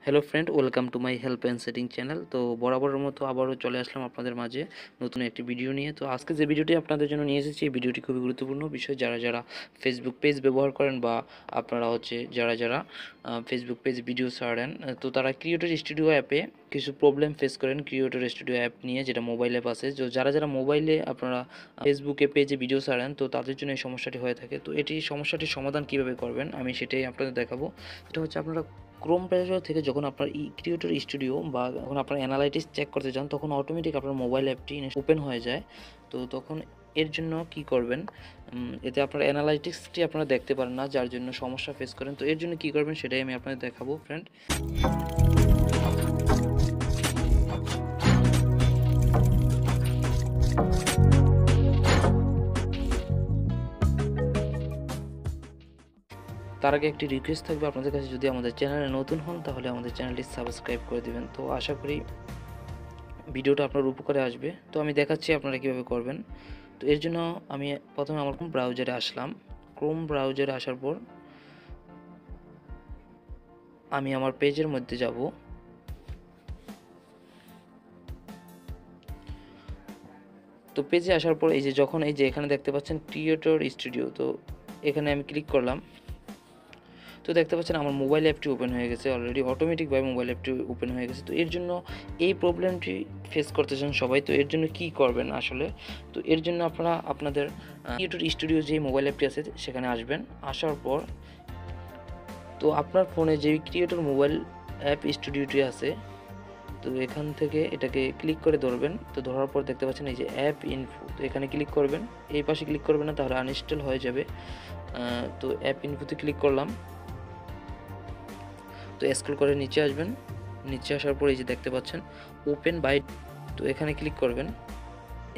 Hello friend, welcome to my help and setting channel. তো বরাবরের মতো আবারও চলে আসলাম আপনাদের মাঝে নতুন একটি ভিডিও নিয়ে। তো আজকে যে ভিডিওটি আপনাদের জন্য নিয়ে এসেছি, এই ভিডিওটি খুবই গুরুত্বপূর্ণ বিষয়। যারা যারা ফেসবুক পেজ ব্যবহার করেন বা আপনারা যারা যারা ফেসবুক পেজ ভিডিও ছাড়েন, তো তারা ক্রিয়েটর স্টুডিও অ্যাপে কিছু প্রবলেম ফেস করেন ক্রিয়েটর স্টুডিও অ্যাপ নিয়ে, যেটা মোবাইল অ্যাপ আছে। তো যারা যারা মোবাইলে আপনারা ফেসবুকে পেজে ভিডিও ছাড়েন, তো তাদের জন্য এই সমস্যাটি হয়ে থাকে। তো সমস্যাটির সমাধান কীভাবে করবেন আমি সেটাই আপনাদের দেখাবো। এটা হচ্ছে আপনারা ক্রোম ব্রাউজার থেকে যখন আপনার ক্রিয়েটর স্টুডিও বা যখন আপনার অ্যানালাইটিক্স চেক করতে যান, তখন অটোমেটিক আপনার মোবাইল অ্যাপটি ওপেন হয়ে যায়। তো তখন এর জন্য কি করবেন, এতে আপনার অ্যানালাইটিক্সটি আপনারা দেখতে পারেন না, যার জন্য সমস্যা ফেস করেন। তো এর জন্য কি করবেন সেটাই আমি আপনাদের দেখাবো ফ্রেন্ড। তার আগে একটি রিকোয়েস্ট থাকবে আপনাদের কাছে, যদি আমাদের চ্যানেলে নতুন হন তাহলে আমাদের চ্যানেলটি সাবস্ক্রাইব করে দিবেন। তো আশা করি ভিডিওটা আপনার উপকারে আসবে। তো আমি দেখাচ্ছি আপনারা কীভাবে করবেন। তো এর জন্য আমি প্রথমে আমার ব্রাউজারে আসলাম। ক্রোম ব্রাউজারে আসার পর আমি আমার পেজের মধ্যে যাব। তো পেজে আসার পর যখন এখানে দেখতে পাচ্ছেন ক্রিয়েটর স্টুডিও, তো এখানে আমি ক্লিক করলাম। তো দেখতে পাচ্ছেন আমার মোবাইল অ্যাপটি ওপেন হয়ে গেছে, অলরেডি অটোমেটিকভাবে মোবাইল অ্যাপটি ওপেন হয়ে গেছে। তো এর জন্য এই প্রবলেমটি ফেস করতেছেন সবাই। তো এর জন্য কি করবেন আসলে, তো এর জন্য আপনারা আপনাদের ক্রিয়েটর স্টুডিও যে মোবাইল অ্যাপটি আছে সেখানে আসবেন। আসার পর তো আপনার ফোনে যে ক্রিয়েটর মোবাইল অ্যাপ স্টুডিওটি আছে, তো এখান থেকে এটাকে ক্লিক করে ধরবেন। তো ধরার পর দেখতে পাচ্ছেন এই যে অ্যাপ ইনফো, তো এখানে ক্লিক করবেন। এই পাশে ক্লিক করবেন না, তাহলে আনইনস্টল হয়ে যাবে। তো অ্যাপ ইনফোতে ক্লিক করলাম। তো স্ক্রল করে নিচে আসবেন। নিচে আসার পর এই যে দেখতে পাচ্ছেন ওপেন বাই, তো এখানে ক্লিক করবেন।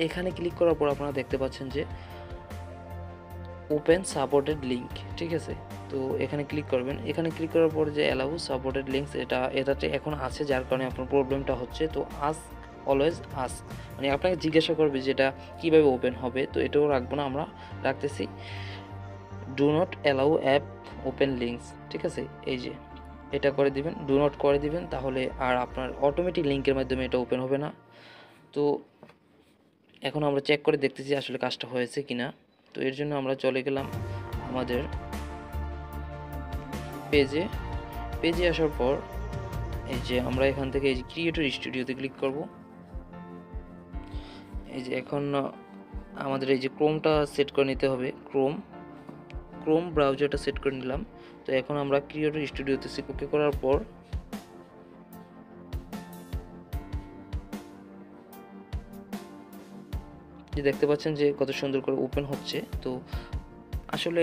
এখানে ক্লিক করার পর আপনারা দেখতে পাচ্ছেন যে ওপেন সাপোর্টেড লিঙ্ক, ঠিক আছে। তো এখানে ক্লিক করবেন। এখানে ক্লিক করার পর যে অ্যালাউ সাপোর্টেড লিঙ্কস, এটাতে এখন আছে, যার কারণে আপনার প্রবলেমটা হচ্ছে। তো অলওয়েজ আস্ক, মানে আপনাকে জিজ্ঞাসা করবে যে এটা কীভাবে ওপেন হবে। তো এটাও রাখবো না, আমরা রাখতেছি do not allow app open links, ঠিক আছে। এই যে এটা করে দিবেন, ডু নট করে দিবেন, তাহলে আর আপনার অটোমেটিক লিঙ্কের মাধ্যমে এটা ওপেন হবে না। তো এখন আমরা চেক করে দেখতেছি আসলে কাজটা হয়েছে কিনা। তো এর জন্য আমরা চলে গেলাম আমাদের পেজে আসার পর এই যে আমরা এখান থেকে এই যে ক্রিয়েটর স্টুডিওতে ক্লিক করব। এই যে এখন আমাদের এই যে ক্রোমটা সেট করে নিতে হবে, ক্রোম ব্রাউজারটা সেট করে নিলাম। তো এখন আমরা ক্রিয়েটর স্টুডিওতে ওকে করার পর যে দেখতে পাচ্ছেন যে কত সুন্দর করে ওপেন হচ্ছে। তো আসলে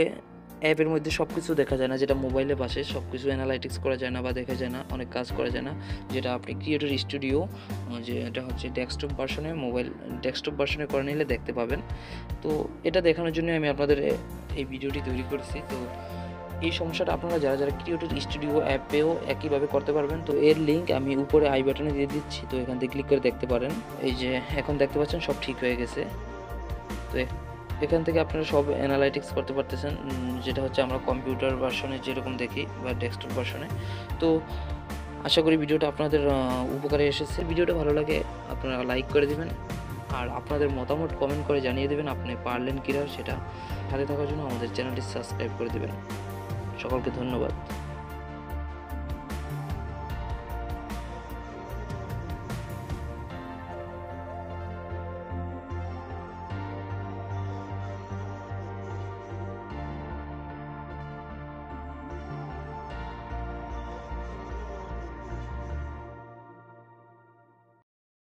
অ্যাপের মধ্যে সব কিছু দেখা যায় না, যেটা মোবাইলে বাসে সব কিছু অ্যানালাইটিক্স করা যায় না বা দেখা যায় না, অনেক কাজ করা যায় না, যেটা আপনি ক্রিয়েটর স্টুডিও যে এটা হচ্ছে ডেস্কটপ ভার্সনে করে নিলে দেখতে পাবেন। তো এটা দেখানোর জন্য আমি আপনাদের এই ভিডিওটি তৈরি করেছি। তো এই সমস্যাটা আপনারা যারা যারা ক্রিয়েটর স্টুডিও অ্যাপেও একইভাবে করতে পারবেন। তো এর লিঙ্ক আমি উপরে আই বাটনে দিয়ে দিচ্ছি, তো এখান থেকে ক্লিক করে দেখতে পারেন। এই যে এখন দেখতে পাচ্ছেন সব ঠিক হয়ে গেছে। তো এখান থেকে আপনারা সব অ্যানালাইটিক্স করতে পারতেছেন, যেটা হচ্ছে আমরা কম্পিউটার ভার্সনে যেরকম দেখি বা ডেস্কটপ ভার্সনে। তো আশা করি ভিডিওটা আপনাদের উপকারে এসেছে। ভিডিওটা ভালো লাগে আপনারা লাইক করে দিবেন, আর আপনাদের মতামত কমেন্ট করে জানিয়ে দেবেন আপনি পারলেন কিনা সেটা। সাথে থাকার জন্য আমাদের চ্যানেলটি সাবস্ক্রাইব করে দেবেন। সকলকে ধন্যবাদ।